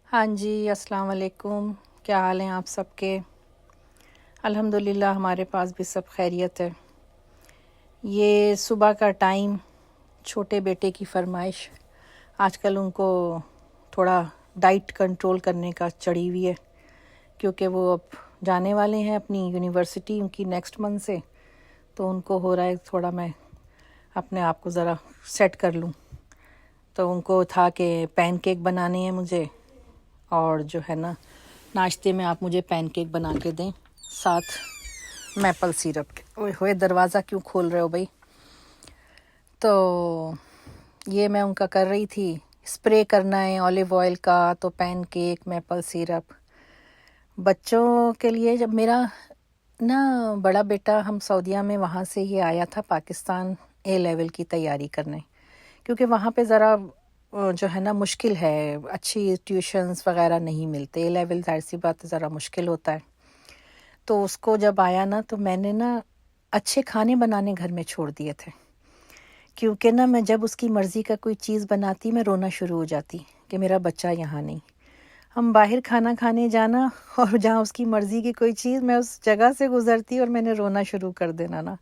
ہاں جی، السلام علیکم۔ کیا حال ہیں آپ سب کے؟ الحمدللہ ہمارے پاس بھی سب خیریت ہے۔ یہ صبح کا ٹائم، چھوٹے بیٹے کی فرمائش، آج کل ان کو تھوڑا ڈائٹ کنٹرول کرنے کا چڑھی ہوئی ہے، کیونکہ وہ اب جانے والے ہیں اپنی یونیورسٹی ان کی نیکسٹ منتھ سے، تو ان کو ہو رہا ہے تھوڑا میں اپنے آپ کو ذرا سیٹ کر لوں۔ تو ان کو تھا کہ پین کیک بنانے ہیں مجھے، اور جو ہے نا ناشتے میں آپ مجھے پین کیک بنا کے دیں ساتھ میپل سیرپ کے۔ اوئے ہوئے دروازہ کیوں کھول رہے ہو بھائی؟ تو یہ میں ان کا کر رہی تھی، اسپرے کرنا ہے اولیو آئل کا، تو پین کیک، میپل سیرپ بچوں کے لیے۔ جب میرا نا بڑا بیٹا، ہم سعودیہ میں وہاں سے یہ آیا تھا پاکستان اے لیول کی تیاری کرنے، کیونکہ وہاں پہ ذرا جو ہے نا مشکل ہے، اچھی ٹیوشنز وغیرہ نہیں ملتے، اے لیول ظاہر سی بات ذرا مشکل ہوتا ہے۔ تو اس کو جب آیا نا تو میں نے نا اچھے کھانے بنانے گھر میں چھوڑ دیے تھے، کیونکہ نا میں جب اس کی مرضی کا کوئی چیز بناتی میں رونا شروع ہو جاتی کہ میرا بچہ یہاں نہیں۔ ہم باہر کھانا کھانے جانا، اور جہاں اس کی مرضی کی کوئی چیز، میں اس جگہ سے گزرتی اور میں نے رونا شروع کر دینا نا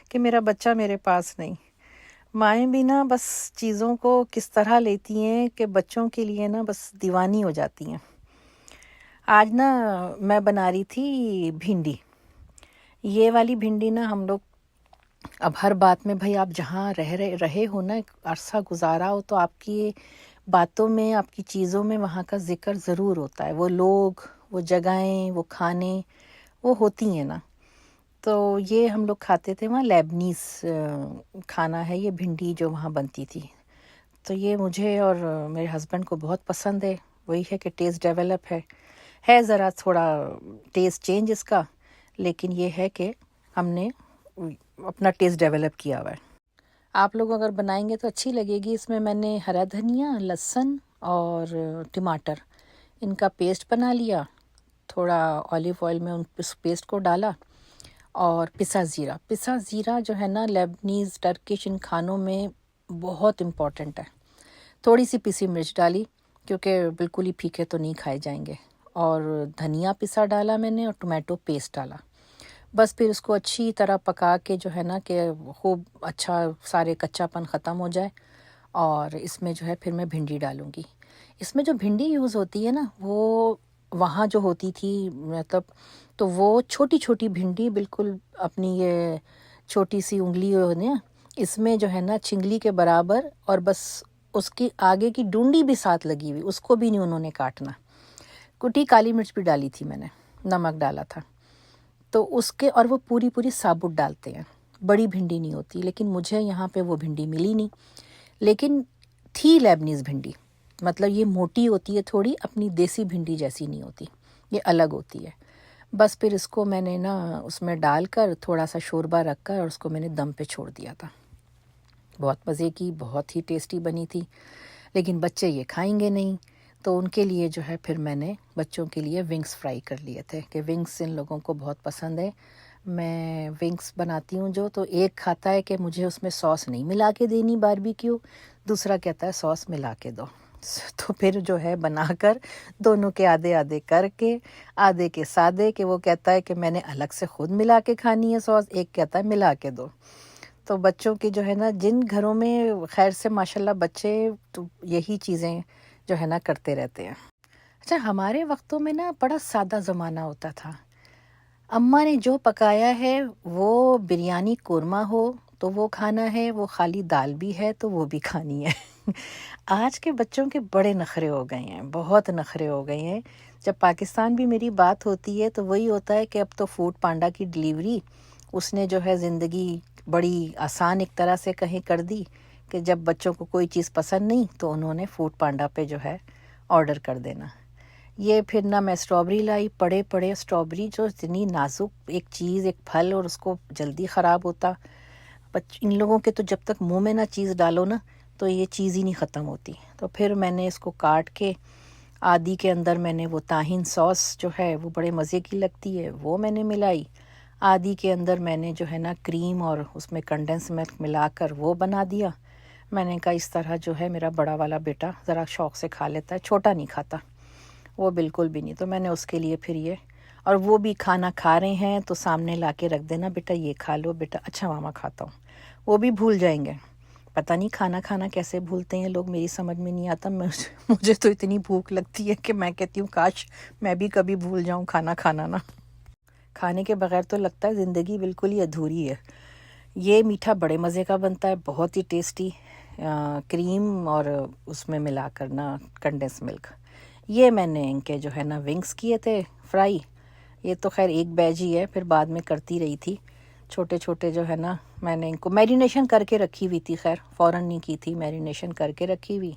کہ میرا بچہ میرے پاس نہیں۔ مائیں بھی نا بس چیزوں کو کس طرح لیتی ہیں کہ بچوں کے لیے نا بس دیوانی ہو جاتی ہیں۔ آج نا میں بنا رہی تھی بھنڈی، یہ والی بھنڈی نا ہم لوگ اب ہر بات میں، بھائی آپ جہاں رہے ہو نا، عرصہ گزارا ہو، تو آپ کی باتوں میں، آپ کی چیزوں میں وہاں کا ذکر ضرور ہوتا ہے، وہ لوگ، وہ جگہیں، وہ کھانے، وہ ہوتی ہیں نا۔ تو یہ ہم لوگ کھاتے تھے وہاں، لیبنیز کھانا ہے یہ بھنڈی جو وہاں بنتی تھی۔ تو یہ مجھے اور میرے ہسبینڈ کو بہت پسند ہے، وہی ہے کہ ٹیسٹ ڈیولپ ہے ذرا تھوڑا ٹیسٹ چینج اس کا، لیکن یہ ہے کہ ہم نے اپنا ٹیسٹ ڈیولپ کیا ہوا ہے۔ آپ لوگ اگر بنائیں گے تو اچھی لگے گی۔ اس میں میں نے ہرا دھنیا، لہسن اور ٹماٹر، ان کا پیسٹ بنا لیا، تھوڑا اولیو آئل میں اس پیسٹ کو ڈالا، اور پسا زیرہ جو ہے نا لیبنیز ٹرکش ان کھانوں میں بہت امپورٹنٹ ہے۔ تھوڑی سی پسی مرچ ڈالی، کیونکہ بالکل ہی پھیکے تو نہیں کھائے جائیں گے، اور دھنیا پسا ڈالا میں نے، اور ٹومیٹو پیسٹ ڈالا۔ بس پھر اس کو اچھی طرح پکا کے جو ہے نا کہ خوب اچھا سارے کچا پن ختم ہو جائے، اور اس میں جو ہے پھر میں بھنڈی ڈالوں گی۔ اس میں جو بھنڈی یوز ہوتی ہے نا، وہ وہاں جو ہوتی تھی مطلب، تو وہ چھوٹی چھوٹی بھنڈی، بالکل اپنی یہ چھوٹی سی انگلی ہونے، اس میں جو ہے نا چنگلی کے برابر، اور بس اس کی آگے کی ڈونڈی بھی ساتھ لگی ہوئی، اس کو بھی نہیں انہوں نے کاٹنا۔ کٹی کالی مرچ بھی ڈالی تھی میں نے، نمک ڈالا تھا، تو اس کے، اور وہ پوری ثابت ڈالتے ہیں، بڑی بھنڈی نہیں ہوتی، لیکن مجھے یہاں پہ وہ بھنڈی ملی نہیں، لیکن تھی لیبنیز بھنڈی، مطلب یہ موٹی ہوتی ہے تھوڑی، اپنی دیسی بھنڈی جیسی نہیں ہوتی، یہ الگ ہوتی ہے۔ بس پھر اس کو میں نے نا اس میں ڈال کر تھوڑا سا شوربہ رکھ کر، اور اس کو میں نے دم پہ چھوڑ دیا تھا۔ بہت مزے کی، بہت ہی ٹیسٹی بنی تھی، لیکن بچے یہ کھائیں گے نہیں، تو ان کے لیے جو ہے پھر میں نے بچوں کے لیے ونگز فرائی کر لیے تھے، کہ ونگز ان لوگوں کو بہت پسند ہے۔ میں ونگز بناتی ہوں جو، تو ایک کھاتا ہے کہ مجھے اس میں سوس نہیں ملا کے دینی باربیکیو، دوسرا کہتا ہے سوس ملا کے دو۔ تو پھر جو ہے بنا کر دونوں کے آدھے آدھے کر کے، آدھے کے سادے، کہ وہ کہتا ہے کہ میں نے الگ سے خود ملا کے کھانی ہے سوس، ایک کہتا ہے ملا کے دو۔ تو بچوں کی جو ہے نا، جن گھروں میں خیر سے ماشاءاللہ بچے، تو یہی چیزیں جو ہے نا کرتے رہتے ہیں۔ اچھا، ہمارے وقتوں میں نا بڑا سادہ زمانہ ہوتا تھا، اماں نے جو پکایا ہے، وہ بریانی قورمہ ہو تو وہ کھانا ہے، وہ خالی دال بھی ہے تو وہ بھی کھانی ہے۔ آج کے بچوں کے بڑے نخرے ہو گئے ہیں، بہت نخرے ہو گئے ہیں۔ جب پاکستان بھی میری بات ہوتی ہے تو وہی ہوتا ہے کہ اب تو فوڈ پانڈا کی ڈیلیوری، اس نے جو ہے زندگی بڑی آسان ایک طرح سے کہیں کر دی، کہ جب بچوں کو کوئی چیز پسند نہیں تو انہوں نے فوڈ پانڈا پہ جو ہے آرڈر کر دینا۔ یہ پھر نہ میں اسٹرابری لائی، پڑے اسٹرابری، جو اتنی نازک ایک چیز، ایک پھل، اور اس کو جلدی خراب ہوتا۔ ان لوگوں کے تو جب تک منہ میں نہ چیز ڈالو نا تو یہ چیز ہی نہیں ختم ہوتی۔ تو پھر میں نے اس کو کاٹ کے، آدھی کے اندر میں نے وہ طاہین سوس جو ہے وہ بڑے مزے کی لگتی ہے، وہ میں نے ملائی، آدھی کے اندر میں نے جو ہے نا کریم اور اس میں کنڈنس ملک ملا کر وہ بنا دیا۔ میں نے کہا اس طرح جو ہے میرا بڑا والا بیٹا ذرا شوق سے کھا لیتا ہے، چھوٹا نہیں کھاتا۔ وہ بالکل بھی نہیں. تو میں نے اس کے لیے پھر یہ، اور وہ بھی کھانا کھا رہے ہیں تو سامنے لا کے رکھ دینا، بیٹا یہ کھا لو بیٹا. اچھا ماما کھاتا ہوں. وہ بھی بھول جائیں گے. پتہ نہیں کھانا کھانا کیسے بھولتے ہیں لوگ، میری سمجھ میں نہیں آتا. مجھے تو اتنی بھوک لگتی ہے کہ میں کہتی ہوں کاش میں بھی کبھی بھول جاؤں کھانا کھانا نا. کھانے کے بغیر تو لگتا ہے زندگی بالکل ہی ادھوری ہے. یہ میٹھا بڑے مزے کا بنتا ہے، بہت ہی ٹیسٹی، کریم اور اس میں ملا کر نا کنڈنس ملک. یہ میں نے ان کے جو ہے نا ونگس کیے تھے فرائی. یہ تو خیر ایک بیج ہی ہے، پھر بعد میں کرتی رہی تھی چھوٹے چھوٹے جو ہے نا. میں نے ان کو میرینیشن کر کے رکھی ہوئی تھی، خیر فوراً نہیں کی تھی، میرینیشن کر کے رکھی ہوئی.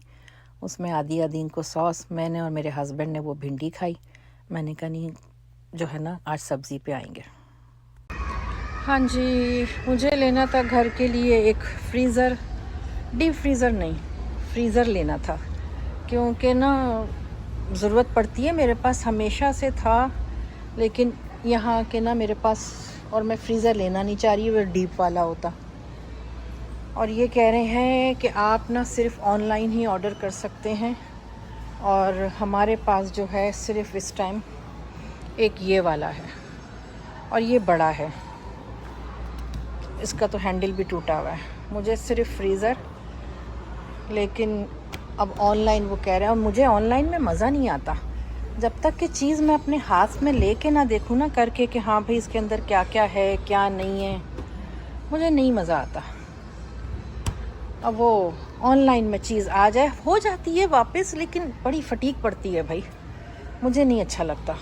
اس میں آدھی ان کو سوس. میں نے اور میرے ہسبینڈ نے وہ بھنڈی کھائی. میں نے کہا نہیں جو ہے نا آج سبزی پہ آئیں گے. ہاں جی، مجھے لینا تھا گھر کے لیے ایک فریزر، ڈیپ فریزر نہیں فریزر لینا تھا، کیونکہ نا ضرورت پڑتی ہے. میرے پاس ہمیشہ سے تھا، لیکن یہاں کے نا میرے پاس، اور میں فریزر لینا نہیں چاہ رہی، وہ ڈیپ والا ہوتا. اور یہ کہہ رہے ہیں کہ آپ نا صرف آن لائن ہی آرڈر کر سکتے ہیں، اور ہمارے پاس جو ہے صرف اس ٹائم ایک یہ والا ہے، اور یہ بڑا ہے، اس کا تو ہینڈل بھی ٹوٹا ہوا ہے. مجھے صرف فریزر. لیکن اب آن لائن وہ کہہ رہے ہیں، اور مجھے آن لائن میں مزہ نہیں آتا جب تک کہ چیز میں اپنے ہاتھ میں لے کے نہ دیکھوں نا کر کے کہ ہاں بھئی اس کے اندر کیا کیا ہے کیا نہیں ہے. مجھے نہیں مزہ آتا. اب وہ آن لائن میں چیز آ جائے، ہو جاتی ہے واپس، لیکن بڑی فٹیگ پڑتی ہے بھائی، مجھے نہیں اچھا لگتا.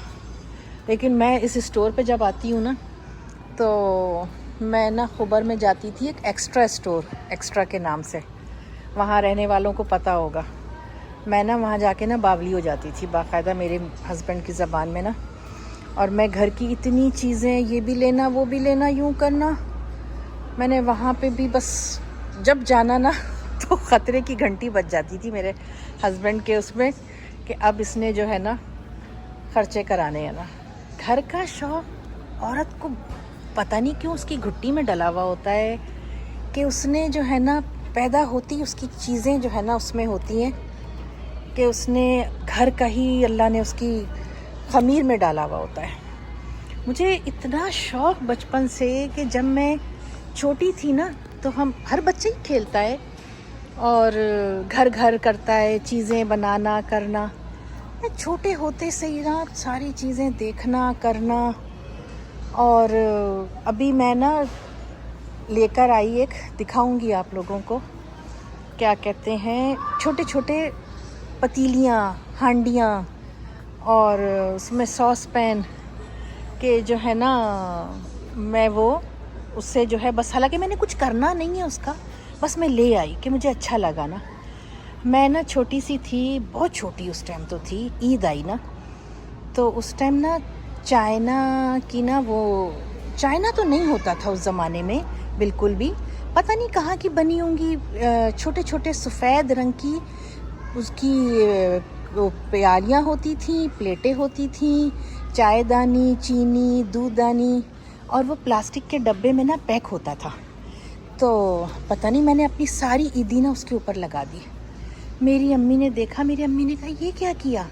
لیکن میں اس اسٹور پہ جب آتی ہوں نا تو میں نا خبر میں جاتی تھی ایک ایکسٹرا اسٹور، ایکسٹرا کے نام سے، وہاں رہنے والوں کو پتہ ہوگا. میں نا وہاں جا کے نا باولی ہو جاتی تھی باقاعدہ میرے ہسبینڈ کی زبان میں نا. اور میں گھر کی اتنی چیزیں، یہ بھی لینا وہ بھی لینا، یوں کرنا. میں نے وہاں پہ بھی بس جب جانا نا تو خطرے کی گھنٹی بج جاتی تھی میرے ہسبینڈ کے اس میں کہ اب اس نے جو ہے نا خرچے کرانے ہیں نا. گھر کا شوق عورت کو پتہ نہیں کیوں اس کی گھٹی میں ڈلا ہوا ہوتا ہے کہ اس نے جو ہے نا پیدا ہوتی اس کی چیزیں جو ہے نا اس میں ہوتی ہیں کہ اس نے گھر کا ہی اللہ نے اس کی خمیر میں ڈالا ہوا ہوتا ہے. مجھے اتنا شوق بچپن سے کہ جب میں چھوٹی تھی نا تو ہم، ہر بچے ہی کھیلتا ہے اور گھر گھر کرتا ہے، چیزیں بنانا کرنا. میں چھوٹے ہوتے سے ہی نا ساری چیزیں دیکھنا کرنا. اور ابھی میں نا لے کر آئی ایک، دکھاؤں گی آپ لوگوں کو، کیا کہتے ہیں، چھوٹے چھوٹے پتیلیاں، ہانڈیاں، اور اس میں ساس پین کہ جو ہے نا میں وہ اس سے جو ہے بس، حالانکہ میں نے کچھ کرنا نہیں ہے اس کا، بس میں لے آئی کہ مجھے اچھا لگا نا. میں نا چھوٹی سی تھی، بہت چھوٹی اس ٹائم تو تھی، عید آئی نا تو اس ٹائم نا چائنا کی نا، وہ چائنا تو نہیں ہوتا تھا اس زمانے میں بالکل بھی، پتہ نہیں کہاں کی بنی ہوں گی، چھوٹے چھوٹے سفید رنگ کی اس کی پیالیاں ہوتی تھیں، پلیٹیں ہوتی تھیں، چائے دانی، چینی، دودھ دانی، اور وہ پلاسٹک کے ڈبے میں نا پیک ہوتا تھا. تو پتہ نہیں میں نے اپنی ساری عیدی نا اس کے اوپر لگا دی. میری امی نے دیکھا، میری امی نے کہا یہ کیا کیا؟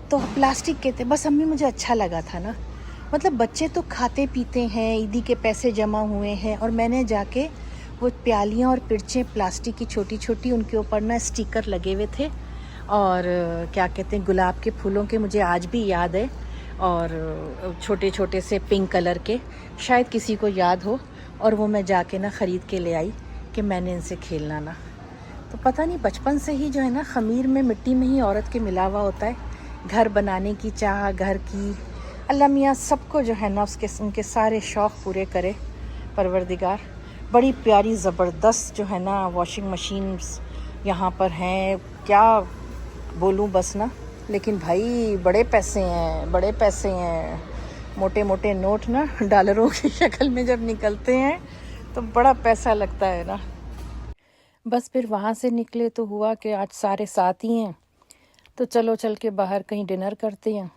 تو پلاسٹک کے تھے، بس امی مجھے اچھا لگا تھا نا. مطلب بچے تو کھاتے پیتے ہیں، عیدی کے پیسے جمع ہوئے ہیں، اور میں نے جا کے وہ پیالیاں اور پرچیں پلاسٹک کی چھوٹی چھوٹی، ان کے اوپر نا اسٹیکر لگے ہوئے تھے، اور کیا کہتے ہیں گلاب کے پھولوں کے، مجھے آج بھی یاد ہے، اور چھوٹے چھوٹے سے پنک کلر کے، شاید کسی کو یاد ہو. اور وہ میں جا کے نا خرید کے لے آئی کہ میں نے ان سے کھیلنا نا. تو پتہ نہیں بچپن سے ہی جو ہے نا خمیر میں، مٹی میں ہی عورت کے ملا ہوا ہوتا ہے. گھر بنانے کی چاہ، گھر کی، اللہ میاں سب کو جو ہے نا ان کے سارے شوق پورے کرے پروردگار. بڑی پیاری زبردست جو ہے نا واشنگ مشینز یہاں پر ہیں، کیا بولوں بس نا. لیکن بھائی بڑے پیسے ہیں، بڑے پیسے ہیں. موٹے موٹے نوٹ نا ڈالروں کی شکل میں جب نکلتے ہیں تو بڑا پیسہ لگتا ہے نا. بس پھر وہاں سے نکلے تو ہوا کہ آج سارے ساتھ ہی ہیں، تو چلو چل کے باہر کہیں ڈنر کرتے ہیں.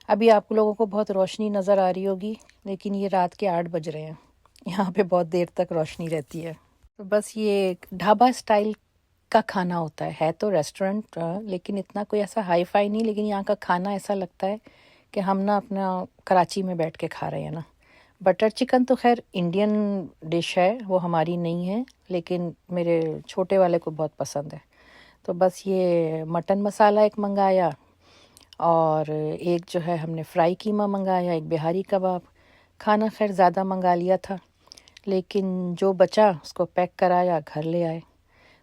ابھی آپ لوگوں کو بہت روشنی نظر آ رہی ہوگی، لیکن یہ رات کے 8 بج رہے ہیں، یہاں پہ بہت دیر تک روشنی رہتی ہے. تو بس یہ ڈھابا اسٹائل کا کھانا ہوتا ہے تو ریسٹورنٹ لیکن اتنا کوئی ایسا ہائی فائی نہیں، لیکن یہاں کا کھانا ایسا لگتا ہے کہ ہم نا اپنا کراچی میں بیٹھ کے کھا رہے ہیں نا۔ بٹر چکن تو خیر انڈین ڈش ہے، وہ ہماری نہیں ہے، لیکن میرے چھوٹے والے کو بہت پسند ہے۔ تو بس یہ مٹن مسالہ ایک منگایا، اور ایک جو ہے ہم نے فرائی قیمہ منگایا، ایک بہاری کباب۔ کھانا خیر زیادہ منگا لیا تھا، لیکن جو بچا اس کو پیک کرایا، گھر لے آئے۔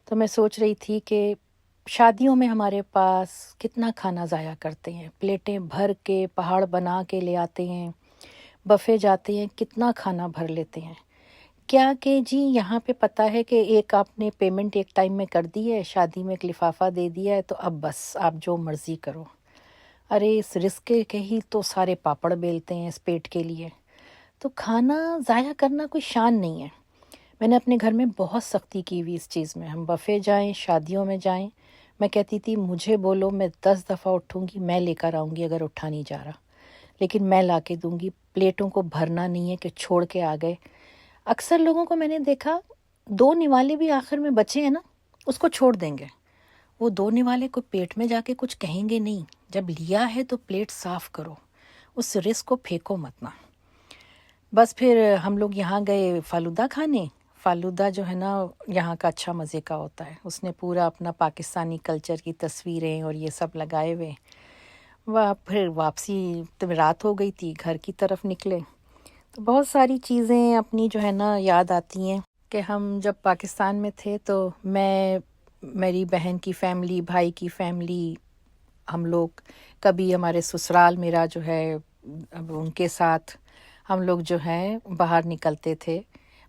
تو میں سوچ رہی تھی کہ شادیوں میں ہمارے پاس کتنا کھانا ضائع کرتے ہیں، پلیٹیں بھر کے پہاڑ بنا کے لے آتے ہیں، بفے جاتے ہیں، کتنا کھانا بھر لیتے ہیں۔ کیا کہ جی یہاں پہ پتہ ہے کہ ایک آپ نے پیمنٹ ایک ٹائم میں کر دی ہے، شادی میں ایک لفافہ دے دیا ہے، تو اب بس آپ جو مرضی کرو۔ ارے اس رزق کے ہی تو سارے پاپڑ بیلتے ہیں اس پیٹ کے لیے۔ تو کھانا ضائع کرنا کوئی شان نہیں ہے۔ میں نے اپنے گھر میں بہت سختی کی ہوئی اس چیز میں، ہم بفے جائیں، شادیوں میں جائیں، میں کہتی تھی مجھے بولو میں 10 دفعہ اٹھوں گی، میں لے کر آؤں گی اگر اٹھا نہیں جا رہا، لیکن میں لا کے دوں گی۔ پلیٹوں کو بھرنا نہیں ہے کہ چھوڑ کے آ گئے۔ اکثر لوگوں کو میں نے دیکھا 2 نوالے بھی آخر میں بچے ہیں نا، اس کو چھوڑ دیں گے۔ وہ 2 نوالے کو پیٹ میں جا کے کچھ کہیں گے نہیں، جب لیا ہے تو پلیٹ صاف کرو، اس رزق کو پھینکو مت نہ۔ بس پھر ہم لوگ یہاں گئے فالودہ کھانے۔ فالودہ جو ہے نا یہاں کا اچھا مزے کا ہوتا ہے، اس نے پورا اپنا پاکستانی کلچر کی تصویریں اور یہ سب لگائے ہوئے۔ پھر واپسی تو رات ہو گئی تھی، گھر کی طرف نکلے تو بہت ساری چیزیں اپنی جو ہے نا یاد آتی ہیں کہ ہم جب پاکستان میں تھے تو میں، میری بہن کی فیملی، بھائی کی فیملی، ہم لوگ کبھی ہمارے سسرال میرا جو ہے اب ان کے ساتھ ہم لوگ جو ہیں باہر نکلتے تھے۔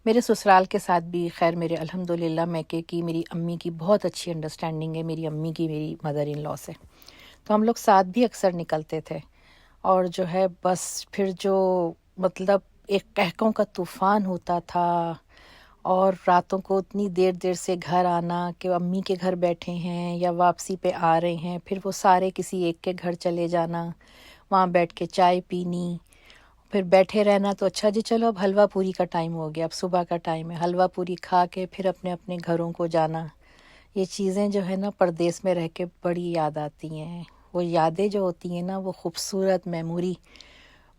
میرے سسرال کے ساتھ بھی خیر میرے الحمدللہ میکے کی میری امی کی بہت اچھی انڈرسٹینڈنگ ہے، میری امی کی میری مدر ان لا سے، تو ہم لوگ ساتھ بھی اکثر نکلتے تھے۔ اور جو ہے بس پھر جو مطلب ایک قہقہوں کا طوفان ہوتا تھا، اور راتوں کو اتنی دیر دیر سے گھر آنا کہ امی کے گھر بیٹھے ہیں یا واپسی پہ آ رہے ہیں، پھر وہ سارے کسی ایک کے گھر چلے جانا، وہاں بیٹھ کے چائے پینی، پھر بیٹھے رہنا۔ تو اچھا جی چلو اب حلوہ پوری کا ٹائم ہو گیا، اب صبح کا ٹائم ہے، حلوہ پوری کھا کے پھر اپنے اپنے گھروں کو جانا۔ یہ چیزیں جو ہے نا پردیس میں رہ کے بڑی یاد آتی ہیں۔ وہ یادیں جو ہوتی ہیں نا، وہ خوبصورت میموری،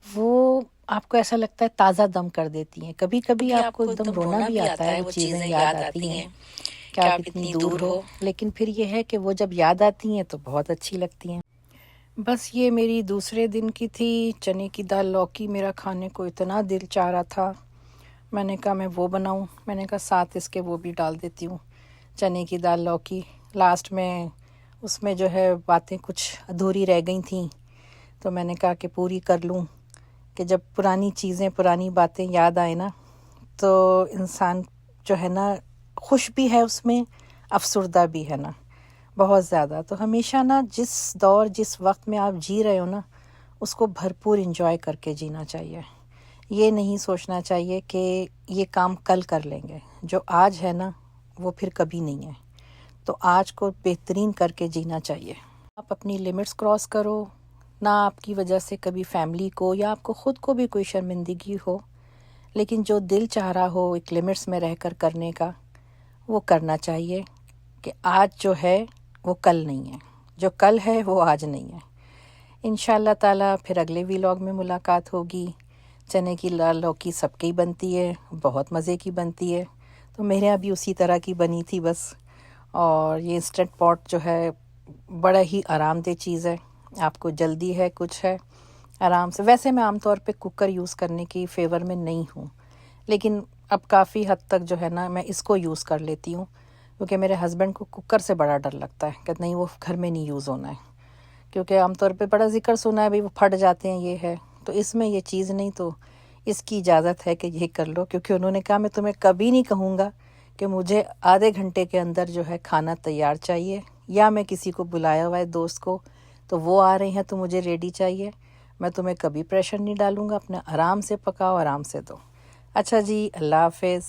وہ آپ کو ایسا لگتا ہے تازہ دم کر دیتی ہیں۔ کبھی کبھی آپ کو ایک دم رونا بھی آتا ہے، وہ چیزیں یاد آتی ہیں کہ آپ اتنی دور ہو، لیکن پھر یہ ہے کہ وہ جب یاد آتی ہیں تو بہت اچھی لگتی ہیں۔ بس یہ میری دوسرے دن کی تھی۔ چنے کی دال لوکی میرا کھانے کو اتنا دل چاہ رہا تھا، میں نے کہا میں وہ بناؤں، میں نے کہا ساتھ اس کے وہ بھی ڈال دیتی ہوں، چنے کی دال لوکی۔ لاسٹ میں اس میں جو ہے باتیں کچھ ادھوری رہ گئی تھیں، تو میں نے کہا کہ پوری کر لوں، کہ جب پرانی چیزیں پرانی باتیں یاد آئے نا تو انسان جو ہے نا خوش بھی ہے اس میں، افسردہ بھی ہے نا بہت زیادہ۔ تو ہمیشہ نا جس دور جس وقت میں آپ جی رہے ہو نا، اس کو بھرپور انجوائے کر کے جینا چاہیے۔ یہ نہیں سوچنا چاہیے کہ یہ کام کل کر لیں گے، جو آج ہے نا وہ پھر کبھی نہیں ہے، تو آج کو بہترین کر کے جینا چاہیے۔ آپ اپنی لیمٹس کراس کرو، نہ آپ کی وجہ سے کبھی فیملی کو یا آپ کو خود کو بھی کوئی شرمندگی ہو، لیکن جو دل چاہ رہا ہو ایک لیمٹس میں رہ کر کرنے کا، وہ کرنا چاہیے، کہ آج جو ہے وہ کل نہیں ہے، جو کل ہے وہ آج نہیں ہے۔ انشاءاللہ تعالیٰ پھر اگلے ویلاگ میں ملاقات ہوگی۔ چنے کی دال لوکی سب کی بنتی ہے، بہت مزے کی بنتی ہے، تو میرے یہاں بھی اسی طرح کی بنی تھی بس۔ اور یہ انسٹنٹ پاٹ جو ہے بڑا ہی آرام دہ چیز ہے، آپ کو جلدی ہے کچھ ہے آرام سے۔ ویسے میں عام طور پہ کوکر یوز کرنے کی فیور میں نہیں ہوں، لیکن اب کافی حد تک جو ہے نا میں اس کو یوز کر لیتی ہوں، کیونکہ میرے ہسبینڈ کو کوکر سے بڑا ڈر لگتا ہے کہ نہیں وہ گھر میں نہیں یوز ہونا ہے، کیونکہ عام طور پہ بڑا ذکر سنا ہے بھئی وہ پھٹ جاتے ہیں، یہ ہے، تو اس میں یہ چیز نہیں، تو اس کی اجازت ہے کہ یہ کر لو، کیونکہ انہوں نے کہا میں تمہیں کبھی نہیں کہوں گا کہ مجھے آدھے گھنٹے کے اندر جو ہے کھانا تیار چاہیے، یا میں کسی کو بلایا ہوا ہے دوست کو تو وہ آ رہے ہیں تو مجھے ریڈی چاہیے، میں تمہیں کبھی پریشر نہیں ڈالوں گا، اپنا آرام سے پکاؤ، آرام سے دو۔ اچھا جی، اللہ حافظ۔